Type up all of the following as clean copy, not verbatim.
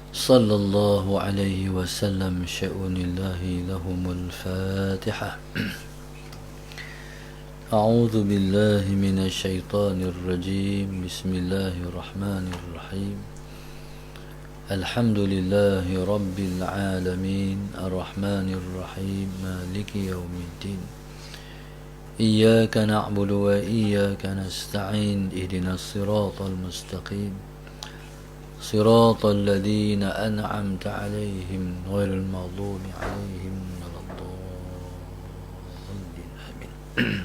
صلى الله عليه وسلم شؤون الله لهم الفاتحة. أعوذ بالله من الشيطان الرجيم. بسم الله الرحمن الرحيم. الحمد لله رب العالمين الرحمن الرحيم مالك يوم الدين. إياك نعبد وإياك نستعين. اهدنا الصراط المستقيم صراط الذين أنعمت عليهم غير المغضوب عليهم ولا الضالين آمين.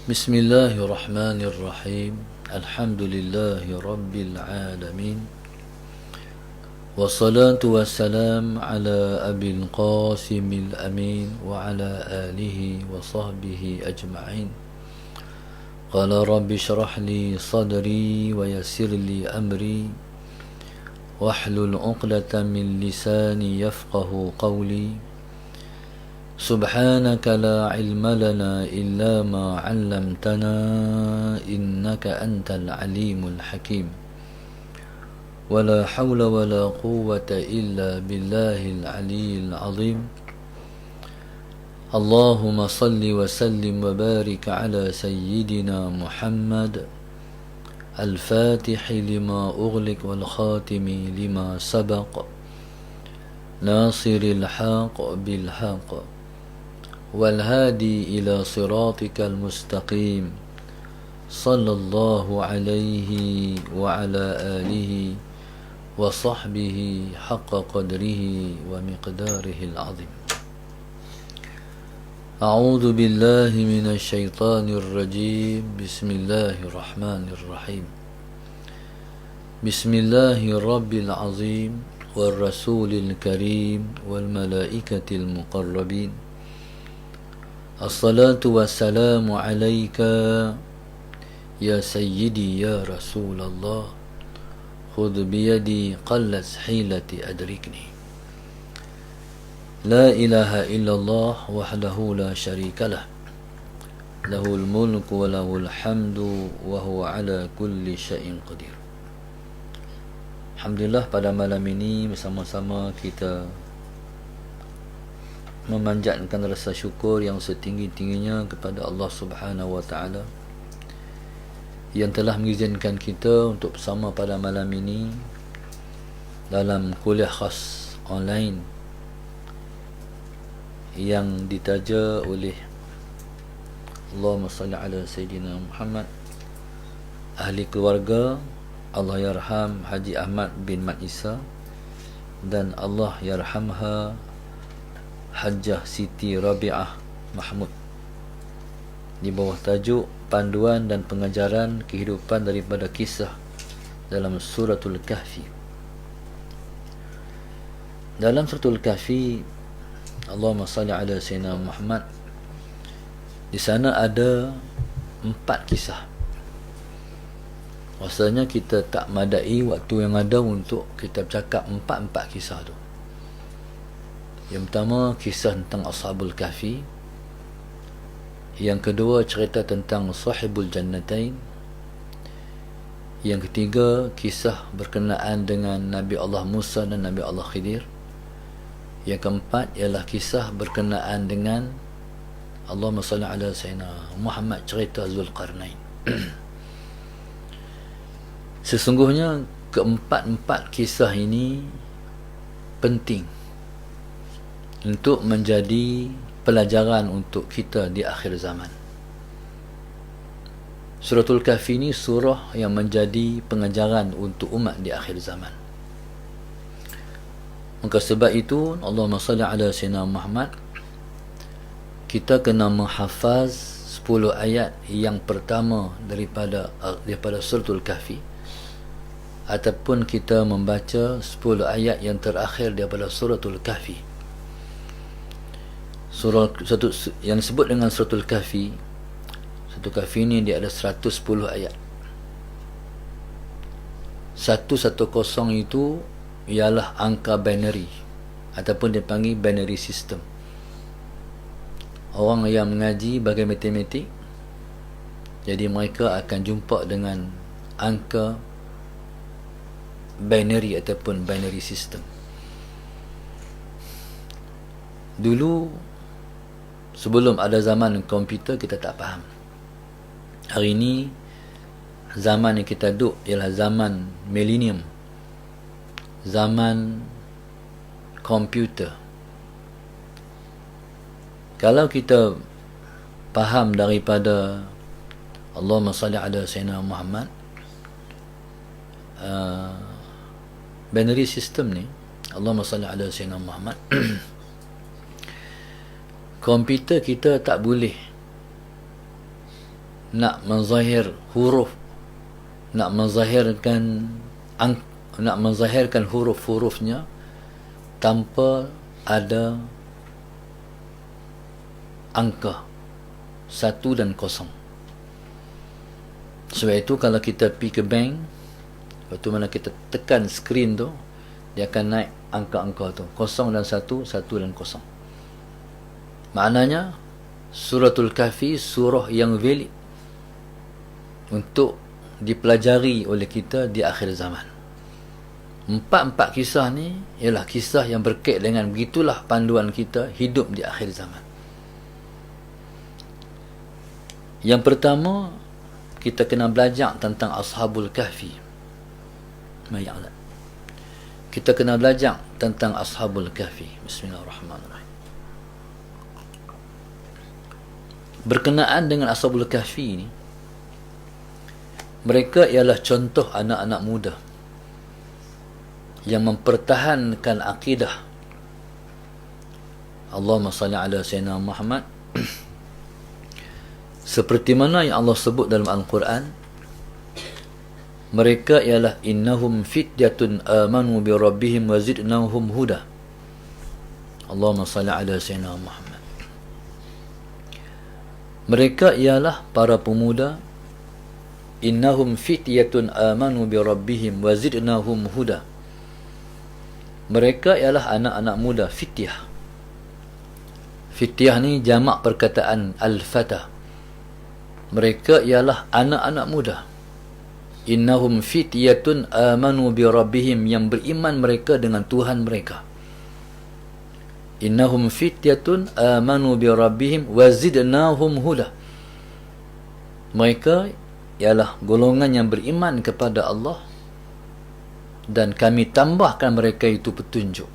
بسم الله الرحمن الرحيم. الحمد لله رب العالمين والصلاة والسلام على أبي القاسم الأمين وعلى آله وصحبه أجمعين. قال رب اشرح لي صدري ويسر لي أمري واحلل عقدة من لساني يفقه قولي. سبحانك لا علم لنا إلا ما علمتنا إنك أنت العليم الحكيم. ولا حول ولا قوة إلا بالله العلي العظيم. اللهم صل وسلم وبارك على سيدنا محمد الفاتح لما أغلق والخاتم لما سبق ناصر الحق بالحق والهادي إلى صراطك المستقيم صلى الله عليه وعلى آله وصحبه حق قدره ومقداره العظيم. أعوذ بالله من الشيطان الرجيم. بسم الله الرحمن الرحيم. بسم الله الرب العظيم والرسول الكريم والملائكة المقربين. الصلاة والسلام عليك يا سيدي يا رسول الله. خذ بيدي قلت حيلتي أدركني. لا إله إلا الله وحده لا شريك له. له الملك وله الحمد وهو على كل شيء قدير. Alhamdulillah, pada malam ini bersama-sama kita memanjatkan rasa syukur yang setinggi-tingginya kepada Allah Subhanahu wa taala yang telah mengizinkan kita untuk bersama pada malam ini dalam kuliah khas online yang ditaja oleh Allahumma salli ala Sayyidina Muhammad, ahli keluarga Allah yarham Haji Ahmad bin Mat Isa dan Allah yarhamha Hajjah Siti Rabi'ah Mahmud, di bawah tajuk panduan dan pengajaran kehidupan daripada kisah dalam suratul Kahfi. Dalam suratul Kahfi, Allahumma salli ala Sayyidina Muhammad, di sana ada 4 kisah. Rasanya kita tak madai waktu yang ada untuk kita bercakap 4 kisah tu. Yang pertama, kisah tentang Ashabul Kahfi. Yang kedua, cerita tentang Sahibul Jannatain. Yang ketiga, kisah berkenaan dengan Nabi Allah Musa dan Nabi Allah Khidir. Yang keempat ialah kisah berkenaan dengan Allahumma salli ala Sayyidina Muhammad, cerita Zulqarnain. Sesungguhnya keempat-empat kisah ini penting untuk menjadi pelajaran untuk kita di akhir zaman. Suratul Kahfi ini surah yang menjadi pengajaran untuk umat di akhir zaman. Maka sebab itu, Allahumma salli ala Sayyidina Muhammad, kita kena menghafaz 10 ayat yang pertama daripada suratul Kahfi, ataupun kita membaca 10 ayat yang terakhir daripada suratul Kahfi. Surah satu yang disebut dengan suratul Kahfi, suratul Kahfi ini dia ada 110 ayat. 110 itu ialah angka binary ataupun dipanggil binary system. Orang yang mengaji bagai matematik, jadi mereka akan jumpa dengan angka binary ataupun binary system. Dulu sebelum ada zaman komputer kita tak faham. Hari ini zaman yang kita duduk ialah zaman millennium, zaman komputer. Kalau kita faham daripada Allahumma salli ala Sayyidina Muhammad, binary system ni, Allahumma salli ala Sayyidina Muhammad, komputer kita tak boleh nak menzahir huruf, nak menzahirkan huruf-hurufnya tanpa ada angka 1 dan 0. Sebab itu kalau kita pergi ke bank, waktu mana kita tekan skrin tu, dia akan naik angka-angka tu, 0 dan 1, 1 dan 0. Maknanya Suratul Kahfi surah yang valid untuk dipelajari oleh kita di akhir zaman. Empat kisah ni ialah kisah yang berkait dengan begitulah panduan kita hidup di akhir zaman. Yang pertama, kita kena belajar tentang Ashabul Kahfi. Kita kena belajar tentang Ashabul Kahfi. Bismillahirrahmanirrahim. Berkenaan dengan Ashabul Kahfi ni, mereka ialah contoh anak-anak muda yang mempertahankan akidah Allahumma salli ala Sayyidina Muhammad seperti mana yang Allah sebut dalam Al-Quran. Mereka ialah innahum fityatun amanu bi rabbihim wa zidnahum huda. Allahumma salli ala Sayyidina Muhammad. Mereka ialah para pemuda, innahum fityatun amanu bi rabbihim wa zidnahum huda. Mereka ialah anak-anak muda, fityah. Fityah ni jamak perkataan al-fata. Mereka ialah anak-anak muda. Innahum fityatun amanu bi rabbihim, yang beriman mereka dengan Tuhan mereka. Innahum fityatun amanu bi rabbihim wa zidnahum huda. Mereka ialah golongan yang beriman kepada Allah dan kami tambahkan mereka itu petunjuk.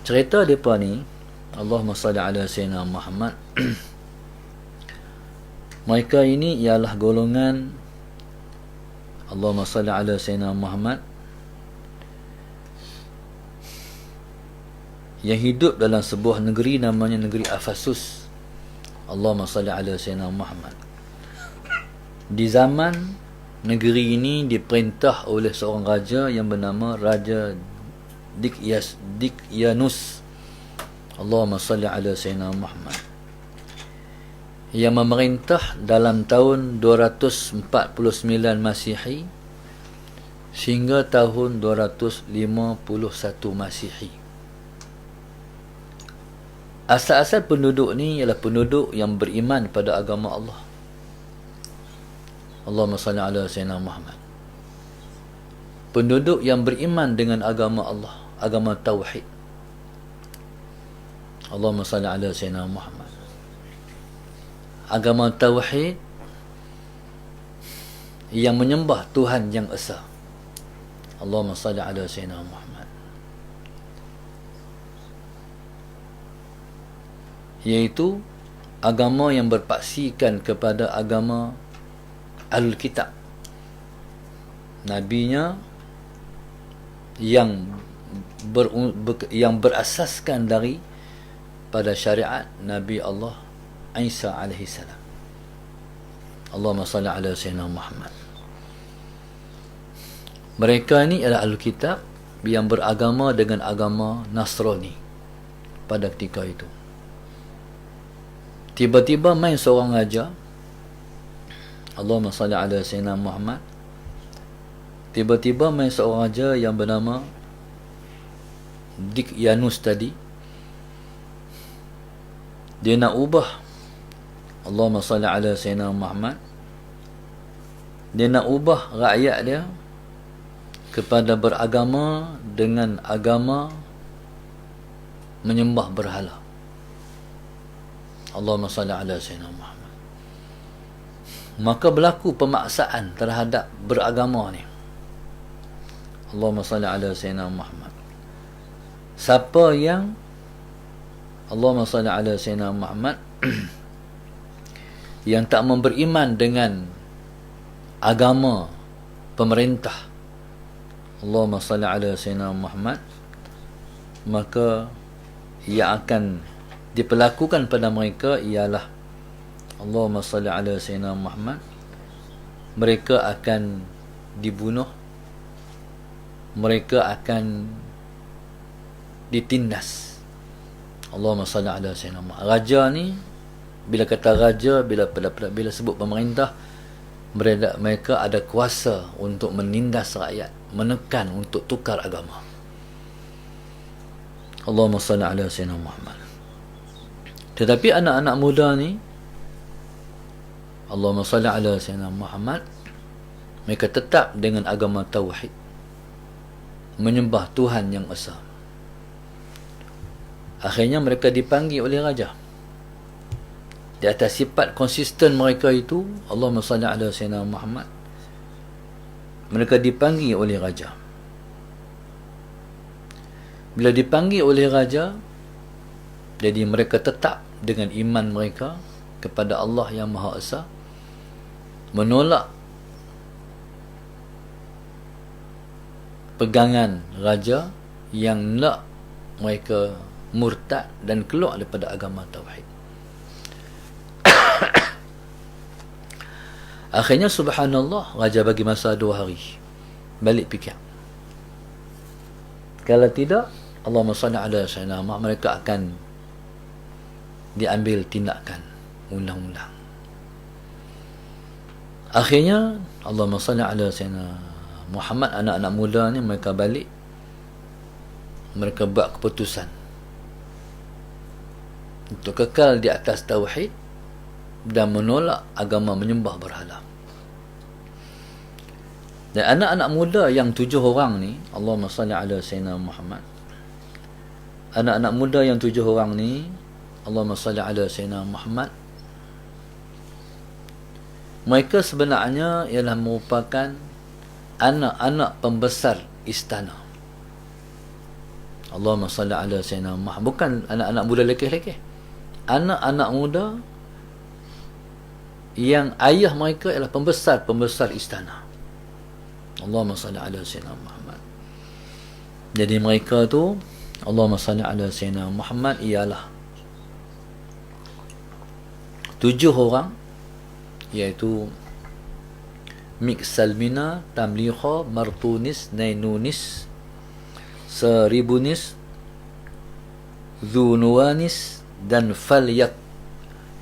Cerita mereka ni, Allahumma salli ala Sayyidina Muhammad, mereka ini ialah golongan, Allahumma salli ala Sayyidina Muhammad, yang hidup dalam sebuah negeri namanya negeri Afasus. Allahumma salli ala Sayyidina Muhammad. Di zaman negeri ini diperintah oleh seorang raja yang bernama Raja Dikyanus. Allahumma salli ala Sayyidina Muhammad, yang memerintah dalam tahun 249 Masihi sehingga tahun 251 Masihi. Asal-asal penduduk ni ialah penduduk yang beriman pada agama Allah. Allahumma salli ala Sayyidina Muhammad. Penduduk yang beriman dengan agama Allah, agama Tauhid. Allahumma salli ala Sayyidina Muhammad. Agama Tauhid yang menyembah Tuhan yang Esa. Allahumma salli ala Sayyidina Muhammad. Iaitu agama yang berpaksikan kepada agama Ahlul Kitab. Nabinya yang berasaskan dari pada syariat Nabi Allah Isa alaihi salam. Allahumma salli ala Sayyidina Muhammad. Mereka ni adalah Ahlul Kitab yang beragama dengan agama Nasrani pada ketika itu. Tiba-tiba main seorang raja, Allahumma salli ala Sayyidina Muhammad. Tiba-tiba main seorang raja yang bernama Dikyanus tadi. Dia nak ubah, Allahumma salli ala Sayyidina Muhammad, dia nak ubah rakyat dia kepada beragama dengan agama menyembah berhala. Allahumma salli ala sayyidina Muhammad. Maka berlaku pemaksaan terhadap beragama ni. Allahumma salli ala sayyidina Muhammad. Siapa yang Allahumma salli ala sayyidina Muhammad yang tak beriman dengan agama pemerintah Allahumma salli ala sayyidina Muhammad, maka yang akan diperlakukan pada mereka ialah Allahumma salli ala sayyidina Muhammad, mereka akan dibunuh, mereka akan ditindas. Allahumma salli ala sayyidina Muhammad. Raja ni, bila kata raja, bila sebut pemerintah, mereka ada kuasa untuk menindas rakyat, menekan untuk tukar agama. Allahumma salli ala sayyidina Muhammad. Tetapi anak-anak muda ni, Allahumma salli ala sayyidina Muhammad, mereka tetap dengan agama tauhid, menyembah Tuhan yang esa. Akhirnya mereka dipanggil oleh raja. Di atas sifat konsisten mereka itu, Allahumma salli ala sayyidina Muhammad, mereka dipanggil oleh raja. Bila dipanggil oleh raja, jadi mereka tetap dengan iman mereka kepada Allah yang Maha Esa, menolak pegangan raja yang nak mereka murtad dan keluar daripada agama tauhid. Akhirnya subhanallah, raja bagi masa 2 hari balik fikir. Kalau tidak, Allahumma salli ala sayyidina Muhammad, mereka akan diambil tindakan undang-undang. Akhirnya Allahumma salli ala sayyidina Muhammad, anak-anak muda ni mereka balik, mereka buat keputusan untuk kekal di atas tauhid dan menolak agama menyembah berhala. Dan anak-anak muda yang 7 orang ni, Allahumma salli ala sayyidina Muhammad, anak-anak muda yang 7 orang ni, Allahumma salli ala sayyidina Muhammad, mereka sebenarnya ialah merupakan anak-anak pembesar istana. Allahumma salli ala sayyidina Muhammad, bukan anak-anak muda lekeh-lekeh, anak-anak muda yang ayah mereka ialah pembesar istana. Allahumma salli ala sayyidina Muhammad. Jadi mereka tu, Allahumma salli ala sayyidina Muhammad, ialah 7 orang, iaitu Miksalmina, Tamliha, Martunis, Nainunis, Seribunis, Dhunuwanis dan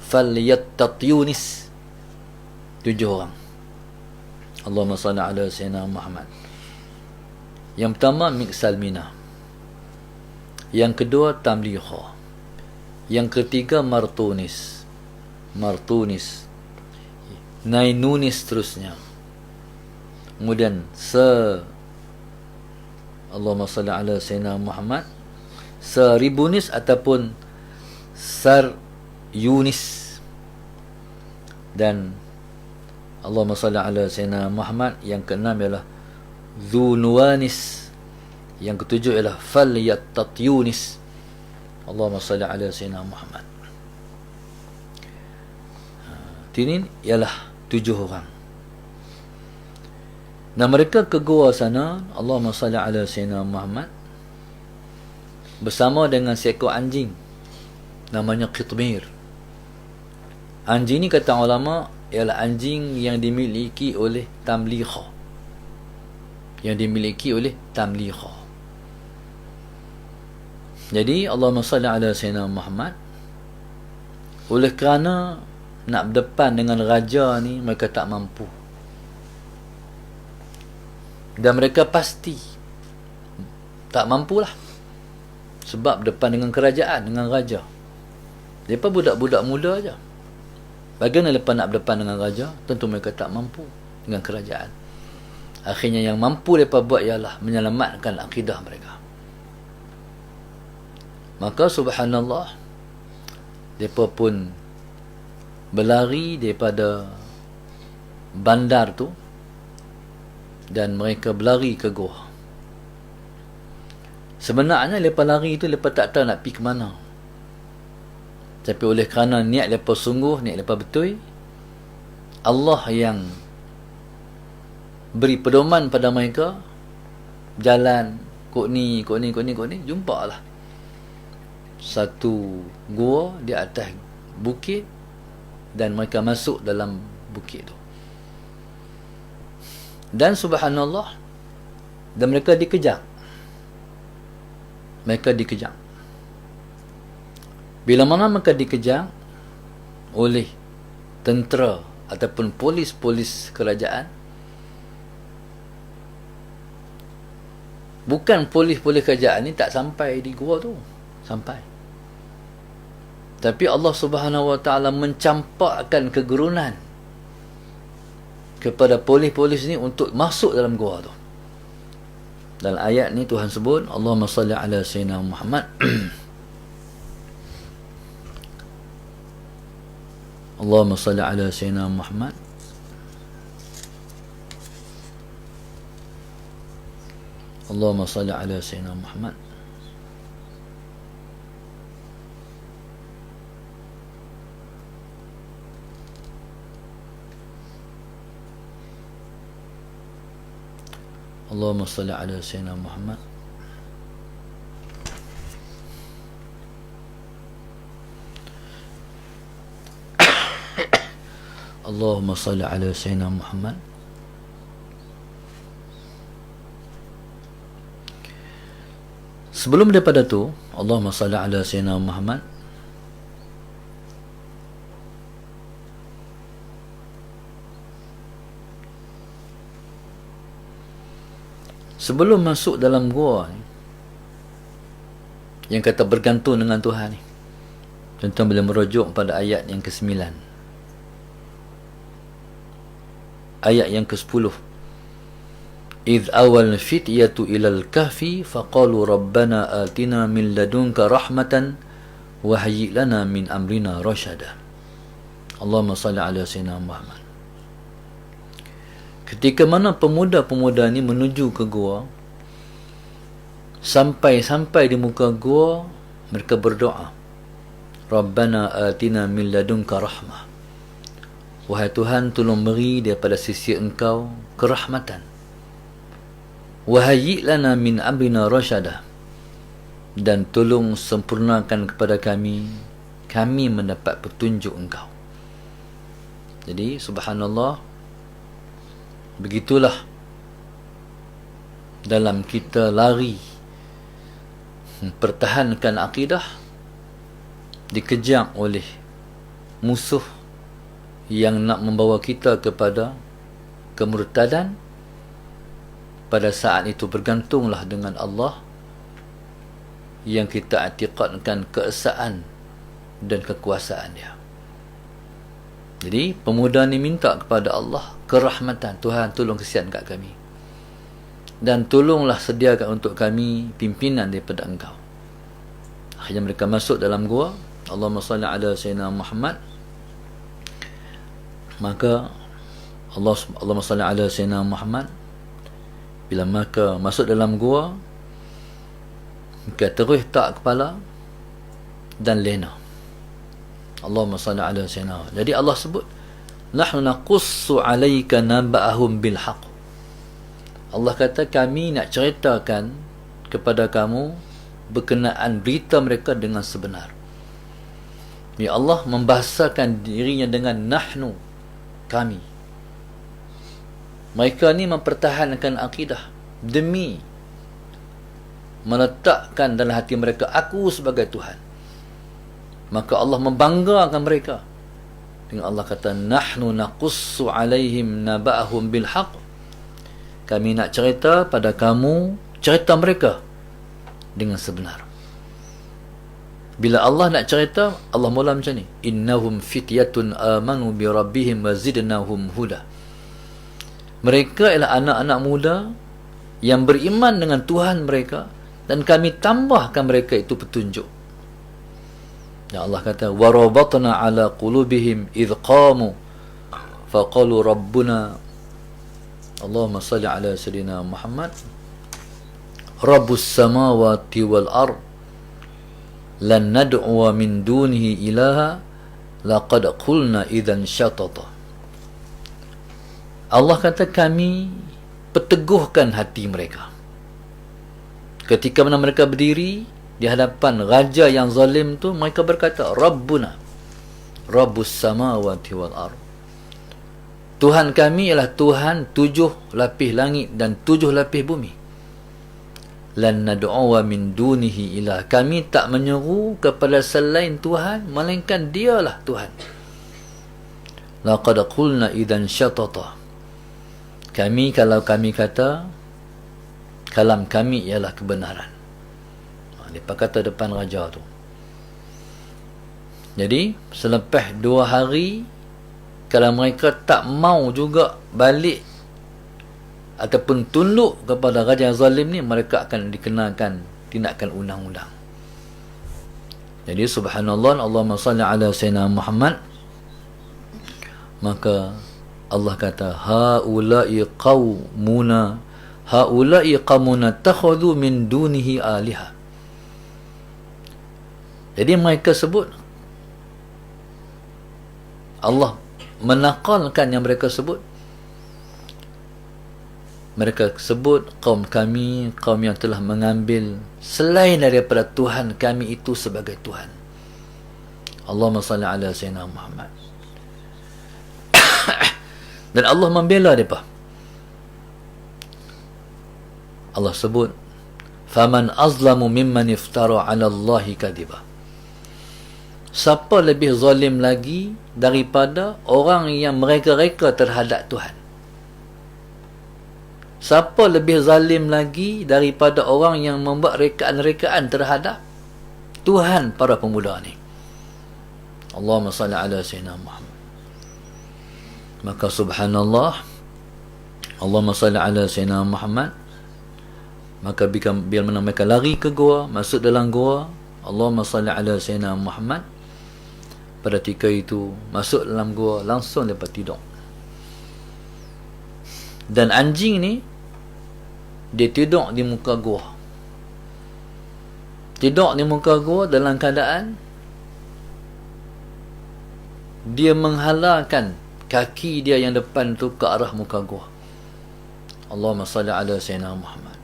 Falyattatyunis. 7 orang. Allahumma salli ala sayyidina Muhammad. Yang pertama Miksalmina, yang kedua Tamliha, yang ketiga Martunis, Nainunis terusnya. Kemudian Allahumma salli ala sayyidina Muhammad, Seribunis ataupun Saryunis, dan Allahumma salli ala sayyidina Muhammad, yang keenam ialah Dhunuwanis, yang ketujuh ialah Falyattatyunis. Allahumma salli ala sayyidina Muhammad. Ini ialah 7 orang. Dan mereka ke gua sana, Allahumma salli ala sayyidina Muhammad, bersama dengan seekor anjing namanya Qitmir. Anjing ni kata ulama ialah anjing yang dimiliki oleh Tamliha. Jadi Allahumma salli ala sayyidina Muhammad, oleh kerana nak berdepan dengan raja ni mereka tak mampu, dan mereka pasti tak mampulah, sebab depan dengan kerajaan, dengan raja. Mereka budak-budak muda aja. Bagaimana lepas nak berdepan dengan raja? Tentu mereka tak mampu dengan kerajaan. Akhirnya yang mampu mereka buat ialah menyelamatkan akidah mereka. Maka subhanallah, mereka pun berlari daripada bandar tu dan mereka berlari ke gua. Sebenarnya mereka lari tu mereka tak tahu nak pergi ke mana. Tapi oleh kerana niat mereka sungguh, niat mereka betul, Allah yang beri pedoman pada mereka, jalan kok ni, jumpa lah satu gua di atas bukit dan mereka masuk dalam bukit tu. Dan subhanallah, dan mereka dikejar. Bila mana mereka dikejar oleh tentera ataupun polis-polis kerajaan, bukan polis-polis kerajaan ni tak sampai di gua tu, sampai. Tapi Allah Subhanahu Wa Taala mencampakkan kegerunan kepada polis-polis ni untuk masuk dalam gua tu. Dalam ayat ni Tuhan sebut, Allahumma salli ala sayyidina Muhammad. Allahumma salli ala sayyidina Muhammad. Allahumma salli ala sayyidina Muhammad. Allahumma salli ala sayyidina Muhammad. Allahumma salli ala sayyidina Muhammad. Sebelum daripada tu, Allahumma salli ala sayyidina Muhammad, sebelum masuk dalam gua ni, yang kata bergantung dengan Tuhan ni, contoh bila merujuk pada ayat yang ke-9, ayat yang ke-10, idh awal fityatu ilal kahfi faqalu rabbana atina min ladunka rahmatan wa hayyi lana min amrina rasyada. Allahumma salli ala sayyidina Muhammad. Ketika mana pemuda-pemuda ni menuju ke gua, sampai di muka gua, mereka berdoa, Rabbana atina min ladunka rahmah. Wahai Tuhan, tolong beri daripada sisi Engkau kerahmatan. Wahayyi lana min amrina rasyada. Dan tolong sempurnakan kepada kami mendapat petunjuk Engkau. Jadi subhanallah, begitulah dalam kita lari pertahankan akidah, dikejar oleh musuh yang nak membawa kita kepada kemurtadan. Pada saat itu bergantunglah dengan Allah yang kita i'tiqadkan keesaan dan kekuasaan dia. Jadi pemuda ni minta kepada Allah kerahmatan, Tuhan tolong kesian kat kami, dan tolonglah sediakan untuk kami pimpinan daripada Engkau. Akhirnya mereka masuk dalam gua. Allahumma salli ala sayyidina Muhammad. Maka Allahumma salli ala sayyidina Muhammad. Bila mereka masuk dalam gua, mereka terus tak kepala dan lena. Allahumma salli ala sayyidina. Jadi Allah sebut, nahnu naqussu alayka naba'ahum bil haqq. Allah kata, kami nak ceritakan kepada kamu berkenaan berita mereka dengan sebenar. Ya Allah membahasakan dirinya dengan nahnu, kami. Mereka ni mempertahankan akidah demi meletakkan dalam hati mereka aku sebagai Tuhan. Maka Allah membanggakan mereka dengan Allah kata, nahnu naqussu alaihim naba'ahum bil haqq. Kami nak cerita pada kamu cerita mereka dengan sebenar. Bila Allah nak cerita, Allah mula macam ni, innahum fityatun amanu bi rabbihim wa zidnahum huda. Mereka ialah anak-anak muda yang beriman dengan Tuhan mereka, dan kami tambahkan mereka itu petunjuk. Ya Allah kata, warabatna ala qulubihim idh qamu faqalu rabbuna, Allahumma salli ala sayyidina Muhammad, rabbus samawati wal ard lan nad'u min dunihi ilaha laqad qulna idzan syatata. Allah kata, kami peteguhkan hati mereka ketika mana mereka berdiri di hadapan raja yang zalim tu. Mereka berkata, Rabbuna Rabbus samawati wal ard, Tuhan kami ialah Tuhan 7 lapis langit dan 7 lapis bumi. Lan nad'u min dunihi ilah, kami tak menyeru kepada selain Tuhan melainkan dialah Tuhan. Laqad qulna idzan syatata, kami kalau kami kata kalam kami ialah kebenaran. Mereka kata depan raja tu. Jadi selepas 2 hari, kalau mereka tak mau juga balik ataupun tunduk kepada raja yang zalim ni, mereka akan dikenakan tindakan undang-undang. Jadi subhanallah, Allahumma salli ala sayyidina Muhammad. Maka Allah kata, haula'i qaumuna takhadhu min dunihi aliha. Jadi mereka sebut, Allah menakalkan yang mereka sebut. Mereka sebut kaum kami, kaum yang telah mengambil selain daripada Tuhan kami itu sebagai Tuhan. Allahumma salli ala sayyidina Muhammad. Dan Allah membela mereka. Allah sebut, faman azlamu mimman iftara ala Allahi kadhiba. Siapa lebih zalim lagi daripada orang yang mereka-reka terhadap Tuhan? Siapa lebih zalim lagi daripada orang yang membuat rekaan-rekaan terhadap Tuhan para pemuda ni? Allahumma salli ala sayyidina Muhammad. Maka subhanallah, Allahumma salli ala sayyidina Muhammad. Maka bila mana mereka lari ke gua, masuk dalam gua, Allahumma salli ala sayyidina Muhammad, pada ketika itu masuk dalam gua, langsung lepas tidur. Dan anjing ni dia tidur di muka gua. Tidur di muka gua dalam keadaan dia menghalalkan kaki dia yang depan tu ke arah muka gua. Allahumma salli ala sayyidina Muhammad.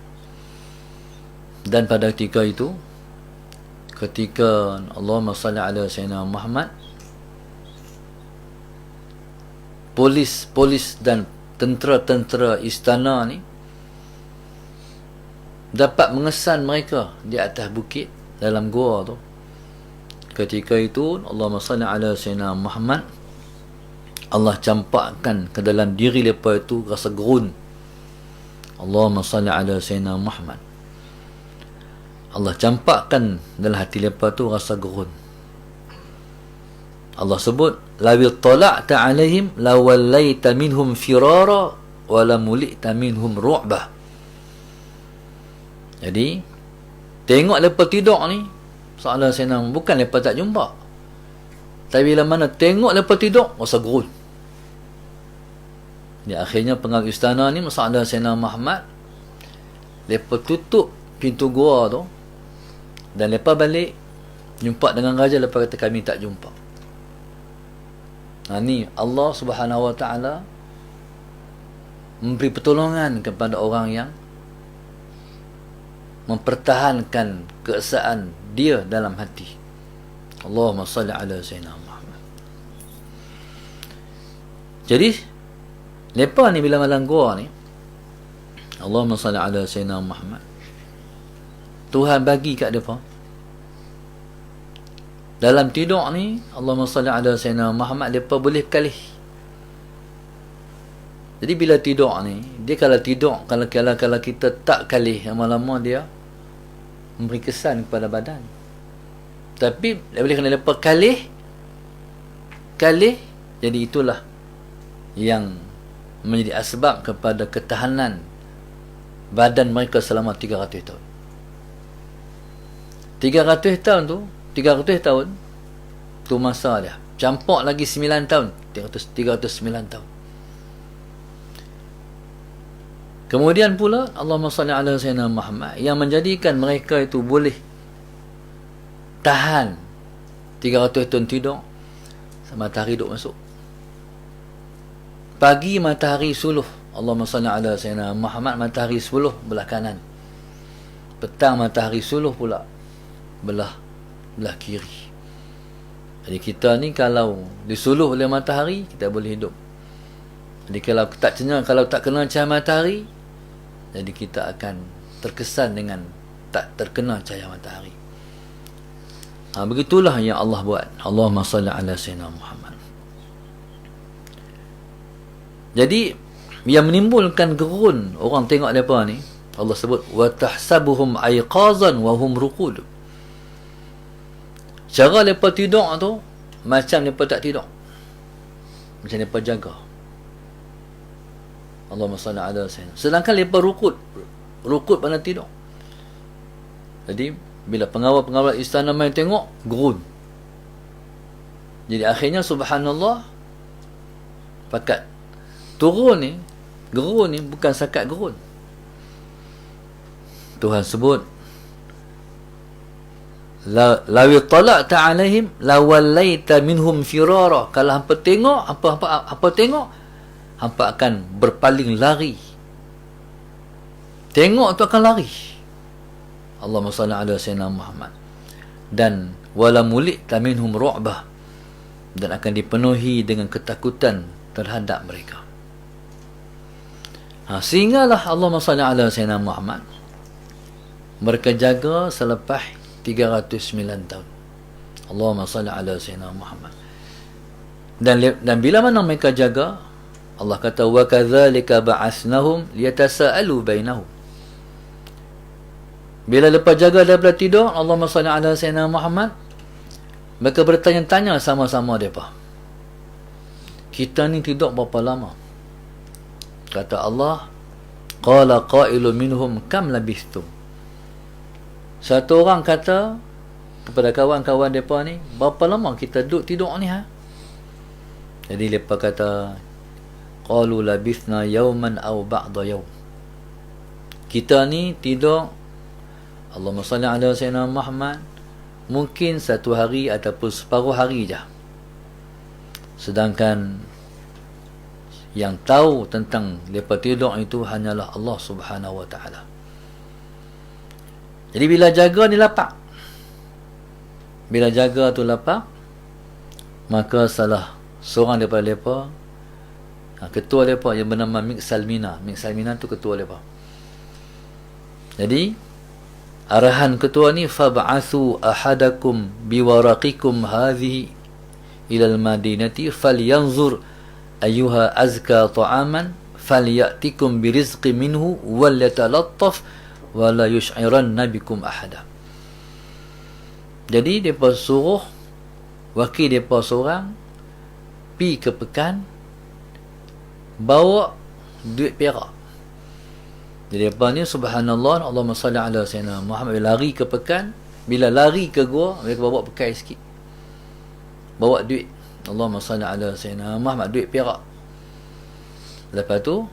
Dan pada ketika itu, ketika Allahumma salli ala sayyidina Muhammad, polis dan tentera-tentera istana ni dapat mengesan mereka di atas bukit dalam gua tu. Ketika itu Allahumma salli ala sayyidina Muhammad, Allah campakkan ke dalam diri mereka itu rasa gerun. Allahumma salli ala sayyidina Muhammad. Allah campakkan dalam hati mereka tu rasa gerun. Allah sebut, lawi tala'ta alaihim lawallaita minhum firara wa lamulita minhum ru'bah. Jadi tengok mereka tidur ni, soalan saya bukan mereka tak jumpa, tapi bila mana tengok mereka tidur, rasa gerun. Di akhirnya pengawal istana ni, masalah Sayyidina Muhammad, mereka tutup pintu gua tu, dan mereka balik jumpa dengan raja. Mereka kata, kami tak jumpa. Ni Allah subhanahu wa ta'ala memberi pertolongan kepada orang yang mempertahankan keesaan dia dalam hati. Allahumma salli ala sayyidina Muhammad. Jadi mereka ni bila malam gua ni, Allahumma salli ala sayyidina Muhammad, Tuhan bagi kat mereka dalam tidur ni, Allahumma salli ala sayyidina Muhammad, mereka boleh kalih. Jadi bila tidur ni, dia kalau tidur, kalau kita tak kalih, lama-lama dia memberi kesan kepada badan. Tapi boleh kena mereka kalih, jadi itulah yang menjadi asbab kepada ketahanan badan mereka selama 300 tahun. 300 tahun tu masa dia. Campur lagi 9 tahun, 309 tahun. Kemudian pula Allahumma salli ala sayyidina Muhammad yang menjadikan mereka itu boleh tahan 300 tahun tidur, matahari duk masuk. Pagi matahari suluh, Allahumma salli ala sayyidina Muhammad, matahari suluh belah kanan. Petang matahari suluh pula belah kiri. Jadi kita ni kalau disuluh oleh matahari, kita boleh hidup. Jadi kalau tak kena cahaya matahari, jadi kita akan terkesan dengan tak terkena cahaya matahari. Begitulah yang Allah buat. Allahumma salli ala sayyidina Muhammad. Jadi yang menimbulkan gerun orang tengok mereka ni, Allah sebut wa tahsabuhum aiqazan wa hum ruqud. Cara mereka tidur tu macam mereka tak tidur, macam mereka jaga. Allahumma salli ala sayyidina. Sedangkan mereka rukud pada tidur. Jadi bila pengawal-pengawal istana main tengok, gerun. Jadi akhirnya subhanallah, pakat gerun ni bukan sakat gerun. Tuhan sebut lawi tala'ta alaihim lawallaita minhum firara. Kalau hampa tengok apa tengok, hampa akan berpaling lari. Tengok tu akan lari. Allahumma salli ala sayyidina Muhammad. Dan wala mulita minhum ru'bah, dan akan dipenuhi dengan ketakutan terhadap mereka. Sehinggalah Allahumma salli ala sayyidina Muhammad mereka jaga selepas 309 tahun. Allahumma salli ala sayyidina Muhammad. Dan bila mana mereka jaga, Allah kata wa kadzalika ba'atsnahum liyatasaalu bainahum. Bila lepas jaga daripada tidur, Allahumma salli ala sayyidina Muhammad, mereka bertanya-tanya sama-sama mereka, kita ni tidur berapa lama? Kata Allah, qala qailu minhum kam labistum. Satu orang kata kepada kawan-kawan mereka ni, berapa lama kita duduk tidur ni Jadi mereka kata, qalu labithna yawman aw ba'da yawm. Kita ni tidur, Allahumma salli ala sayyidina Muhammad, mungkin satu hari ataupun separuh hari je. Sedangkan yang tahu tentang mereka tidur itu hanyalah Allah subhanahu wa ta'ala. Jadi bila jaga ni lapak. Bila jaga tu lapak, maka salah seorang daripada mereka, ketua mereka yang bernama Miksalmina tu ketua mereka. Jadi arahan ketua ni, fab'athu ahadakum biwaraqikum hadhihi ila al-madinati falyanzur ayyuha azka ta'aman falyatikum birizqi minhu walyatalattaf wala yush'iranna bikum ahada. Jadi depa suruh wakil depa seorang pi ke pekan bawa duit perak. Jadi depa ni subhanallah, Allahumma salli ala sayyidina Muhammad, lari ke pekan, bila lari ke gua mereka bawa pekai sikit, bawa duit, Allahumma salli ala sayyidina Muhammad, duit perak. Lepas tu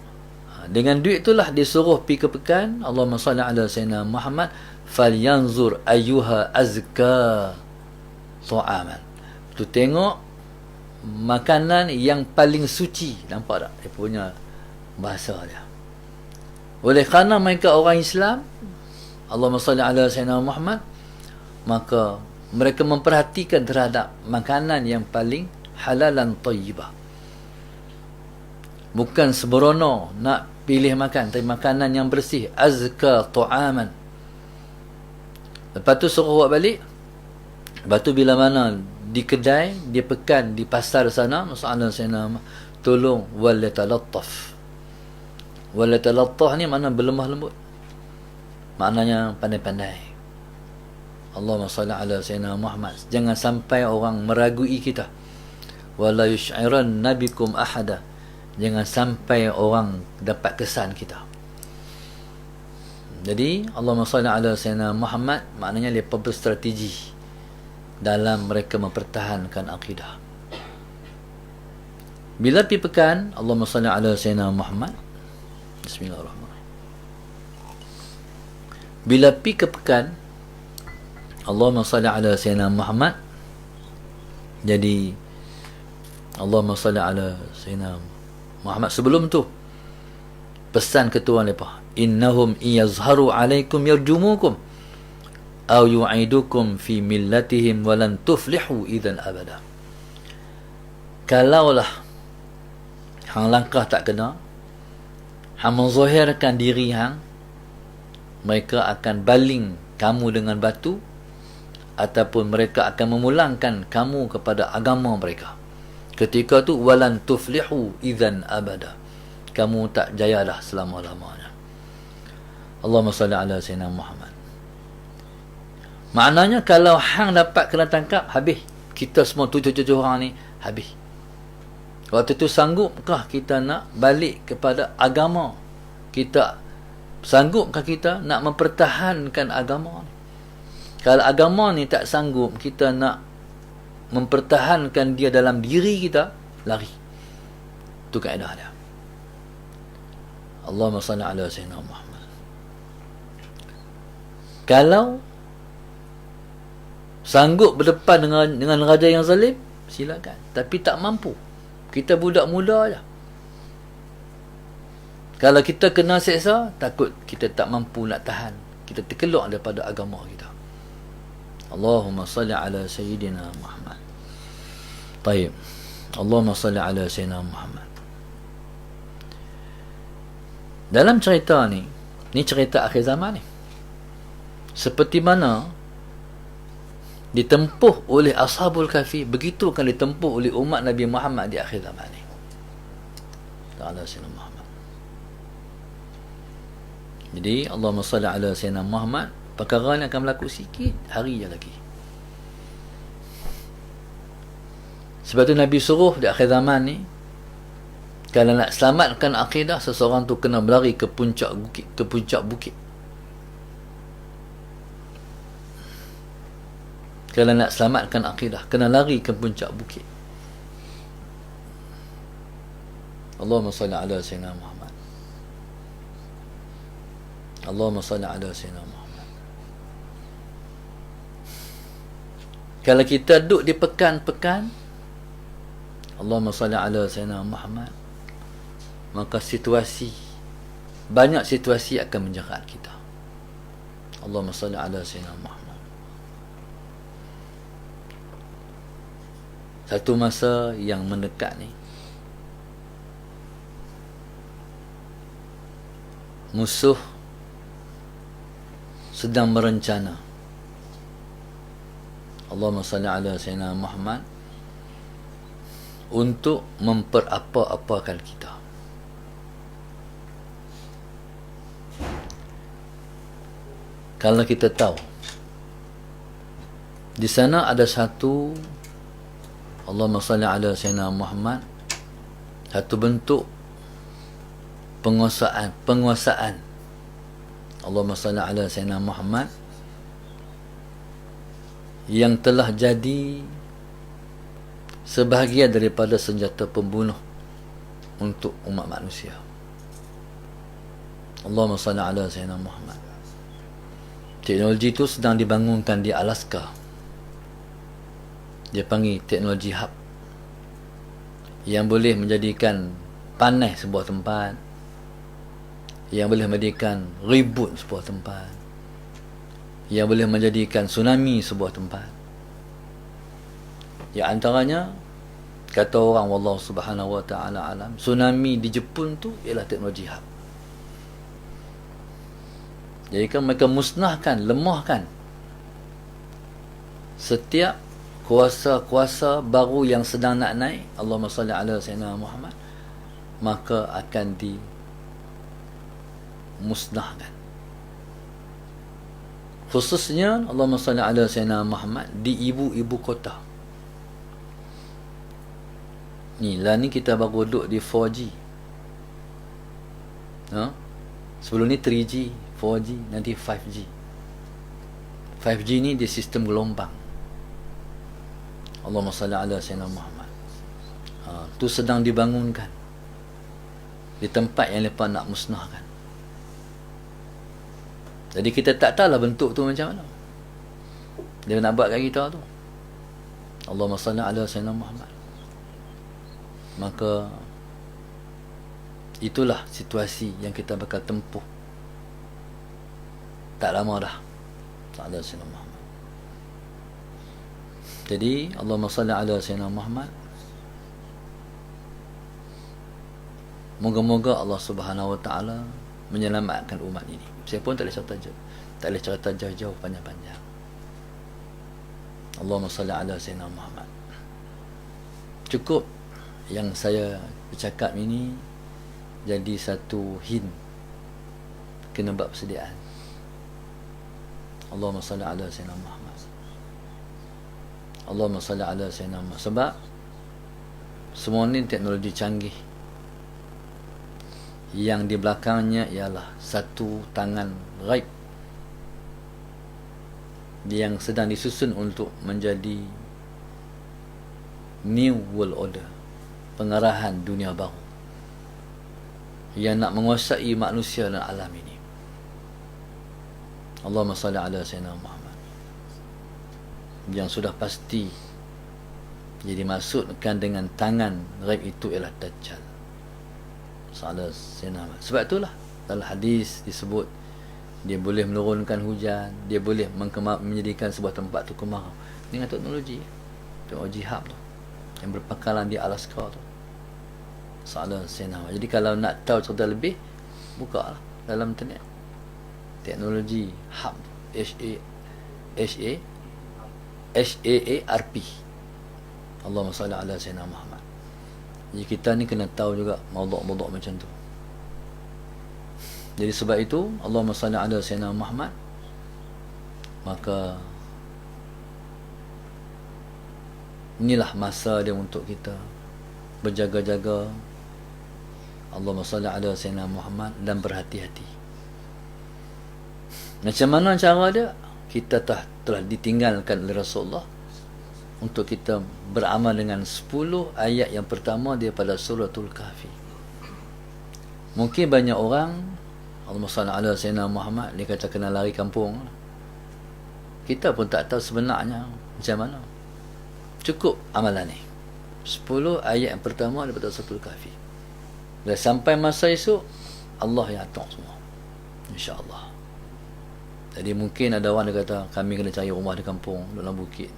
dengan duit itulah disuruh pi ke pekan, Allahumma salli ala sayyidina Muhammad, falyanzur ayyuha azka ta'aman. Tu tengok makanan yang paling suci. Nampak tak dia punya bahasa dia? Oleh kerana mereka orang Islam, Allahumma salli ala sayyidina Muhammad, maka mereka memperhatikan terhadap makanan yang paling halalan tayyibah. Bukan sembrono nak pilih makan, tapi makanan yang bersih, azka ta'aman. Lepas tu suruh buat balik. Lepas tu bila mana di kedai, di pekan, di pasar sana, masalah saya tolong walatalattaf. Walatalattaf ni makna berlemah lembut, maknanya pandai-pandai. Allahumma salli ala sayyidina Muhammad. Jangan sampai orang meragui kita. Wala yush'iran nabikum ahada. Jangan sampai orang dapat kesan kita. Jadi Allahumma salli ala sayyidina Muhammad maknanya mereka berstrategi dalam mereka mempertahankan akidah. Bila pi pekan, Allahumma salli ala sayyidina Muhammad. Bismillahirrahmanirrahim. Bila pi ke pekan, Allahumma salli ala sayyidina Muhammad. Jadi Allahumma salli ala sayyidina Muhammad. Sebelum tu pesan ketua mereka, innahum iyazharu alaikum yarjumukum aw yu'idukum fi millatihim walan tuflihu idzan abada. Kalaulah hang langkah tak kena, hang menzahirkan diri hang, mereka akan baling kamu dengan batu, ataupun mereka akan memulangkan kamu kepada agama mereka. Ketika tu walan tuflihu idzan abada, kamu tak jayalah selama-lamanya. Allahumma salli ala sayyidina Muhammad. Maknanya kalau hang dapat kena tangkap, habis. Kita semua 7 orang ni habis. Waktu tu sanggupkah kita nak balik kepada agama? Kita sanggupkah kita nak mempertahankan agama ni? Kalau agama ni tak sanggup kita nak mempertahankan dia dalam diri kita, lari. Itu kaedah dia. Allahumma salli ala sayyidina Muhammad. Kalau sanggup berdepan dengan raja yang zalim, silakan. Tapi tak mampu. Kita budak muda je. Kalau kita kena seksa, takut kita tak mampu nak tahan. Kita terkeluar daripada agama kita. Allahumma salli ala sayyidina Muhammad. Taib. Allahumma salli ala sayyidina Muhammad. Dalam cerita ni cerita akhir zaman ni. Seperti mana ditempuh oleh Ashabul Kahfi, begitu kan ditempuh oleh umat Nabi Muhammad di akhir zaman ni. Ta'ala sayyidina Muhammad. Jadi Allahumma salli ala sayyidina Muhammad, perkara ni akan berlaku sikit hari je lagi. Sebab tu Nabi suruh di akhir zaman ni, kalau nak selamatkan akidah, seseorang tu kena berlari ke puncak bukit. Kalau nak selamatkan akidah, kena lari ke puncak bukit. Allahumma salli ala sayyidina Muhammad. Allahumma salli ala sayyidina Muhammad. Kalau kita duduk di pekan-pekan, Allahumma salli ala sayyidina Muhammad, maka banyak situasi akan menjerat kita. Allahumma salli ala sayyidina Muhammad. Satu masa yang mendekat ni, musuh sedang merencana, Allahumma salli ala sayyidina Muhammad, untuk memperapa-apakan kita. Kalau kita tahu di sana ada satu, Allahumma salli ala sayyidina Muhammad, satu bentuk penguasaan. Allahumma salli ala sayyidina Muhammad, yang telah jadi sebahagian daripada senjata pembunuh untuk umat manusia. Allahumma salli ala sayyidina Muhammad. Teknologi itu sedang dibangunkan di Alaska. Dia panggil teknologi hub, yang boleh menjadikan panas sebuah tempat, yang boleh menjadikan ribut sebuah tempat, yang boleh menjadikan tsunami sebuah tempat. Yang antaranya, kata orang wallahu subhanahu wa ta'ala alam, tsunami di Jepun tu ialah teknologi hub. Jadi kan mereka musnahkan, lemahkan setiap kuasa-kuasa baru yang sedang nak naik, Allahumma salli ala sayyidina Muhammad, maka akan dimusnahkan. Khususnya Allahumma salli ala sayyidina Muhammad di ibu-ibu kota. Ni lah ni kita baru duduk di 4G. Ha? Sebelum ni 3G, 4G, nanti 5G. 5G ni dia sistem gelombang. Allahumma salli ala sayyidina Muhammad. Tu sedang dibangunkan di tempat yang mereka nak musnahkan. Jadi kita tak tahulah bentuk tu macam mana dia nak buat kat kita tu. Allahumma salli ala sayyidina Muhammad. Maka itulah situasi yang kita bakal tempuh tak lama dah. Ala sayyidina Muhammad. Jadi Allahumma salli ala sayyidina Muhammad. Moga-moga Allah Subhanahu wa taala menyelamatkan umat ini. Saya pun tak boleh cerita jauh-jauh panjang-panjang. Allahumma salli ala sayyidina Muhammad. Cukup yang saya bercakap ini jadi satu hint kena buat persediaan. Allahumma salli ala sayyidina Muhammad. Allahumma salli ala sayyidina Muhammad. Sebab semua ni teknologi canggih yang di belakangnya ialah satu tangan ghaib yang sedang disusun untuk menjadi new world order, pengarahan dunia baru yang nak menguasai manusia dan alam ini. Allahumma salli ala sayyidina Muhammad. Yang sudah pasti jadi maksudkan dengan tangan ghaib itu ialah Dajjal. Sallallahu alaihi wasallam. Sebab itulah dalam hadis disebut dia boleh menurunkan hujan, dia boleh menjadikan sebuah tempat tu kemarau dengan teknologi jihad tu yang berpakalan di Alaska tu. Sallallahu alaihi wasallam. Jadi kalau nak tahu cerita lebih, bukalah dalam internet. Teknologi HARP, HAARP. Allahumma salli ala sayyidina Muhammad. Jadi kita ni kena tahu juga maudhu'-maudhu' macam tu. Jadi sebab itu Allahumma salli ala sayyidina Muhammad. Maka inilah masa dia untuk kita berjaga-jaga. Allahumma salli ala sayyidina Muhammad dan berhati-hati. Macam mana cara dia? Kita telah ditinggalkan oleh Rasulullah untuk kita beramal dengan 10 ayat yang pertama daripada suratul Kahfi. Mungkin banyak orang Allahumma salli ala sayyidina Muhammad dia kata kena lari kampung. Kita pun tak tahu sebenarnya macam mana. Cukup amalan ni 10 ayat yang pertama daripada suratul Kahfi. Bila sampai masa esok Allah yang atur semua, insya-Allah. Jadi mungkin ada orang dia kata kami kena cari rumah di kampung dalam bukit.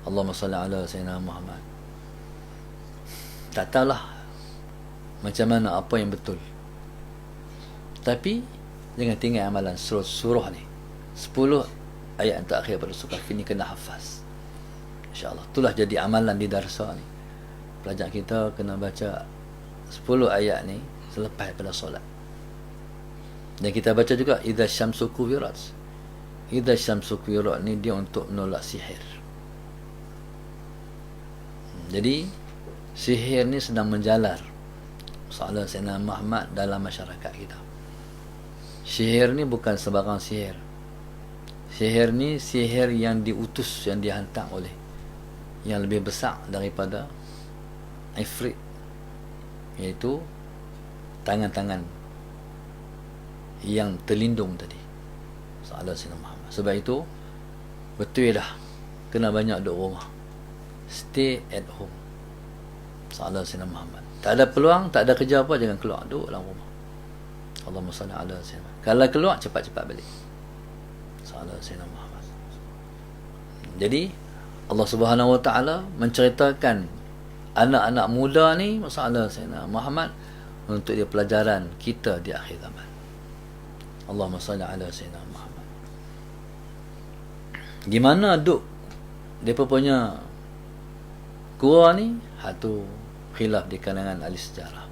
Allahumma salli ala sayyidina Muhammad. Tak tahulah macam mana apa yang betul. Tapi jangan tinggal amalan surah ni. 10 ayat yang terakhir pada surah ini kena hafaz. InsyaAllah. Itulah jadi amalan di darsa ni. Pelajar kita kena baca 10 ayat ni selepas pada solat. Dan kita baca juga idza syamsu kuwirat. Idza syamsu kuwirat ni dia untuk menolak sihir. Jadi sihir ni sedang menjalar Salah Sayyidina Muhammad dalam masyarakat kita. Sihir ni bukan sebarang sihir. Sihir ni sihir yang diutus, yang dihantar oleh yang lebih besar daripada Ifrit, iaitu tangan-tangan yang terlindung tadi. Salah Sayyidina Muhammad. Sebab itu betul dah kena banyak duduk rumah. Stay at home. Salah Sayyidina Muhammad. Tak ada peluang, tak ada kerja apa, jangan keluar, duduk dalam rumah. Allahumma salli ala sayyidina. Kalau keluar cepat-cepat balik. Salah Sayyidina Muhammad. Jadi Allah Subhanahu wa taala menceritakan anak-anak muda ni masalah Sayyidina Muhammad untuk dia pelajaran kita di akhir zaman. Allahumma salli ala sayyidina Muhammad. Gimana duk depa punya gua ni? Satu khilaf di kalangan ahli sejarah.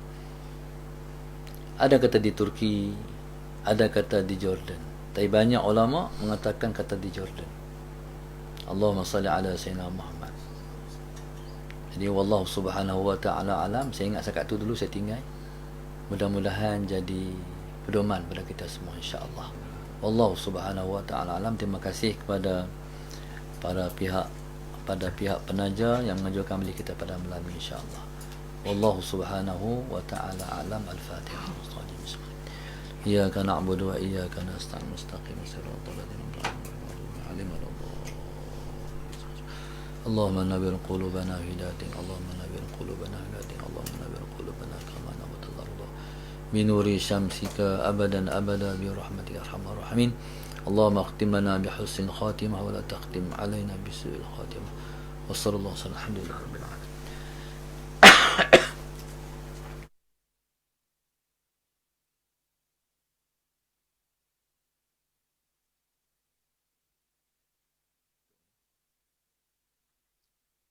Ada kata di Turki, ada kata di Jordan. Tapi banyak ulama mengatakan kata di Jordan. Allahumma salli ala sayyidina Muhammad. Jadi wallahu subhanahu wa ta'ala alam. Saya ingat setakat tu dulu saya tinggal. mudah-mudahan jadi pedoman pada kita semua insya-Allah. Wallahu subhanahu wa ta'ala alam. Terima kasih kepada pihak penaja yang mengajukan beli kita pada malam ini insya-Allah. Wallahu subhanahu wa ta'ala alam. Al-Fatihah. Iyyaka na'budu wa iyyaka nasta'in. Mustaqim siratal ladzina an'amta 'alaihim Allahumma nawwir qulubana hidayatin. Allahumma nawwir qulubana hidayatin. Allahumma nawwir qulubana kama nawatal arda binuri syamsika abadan abada bi rahmatika arhamar rahimin. Allahumma akhtimna bi husnil khatimah wa la taqtim alaina bi su'il khatimah. Wassallallahu alaihi wa sallam.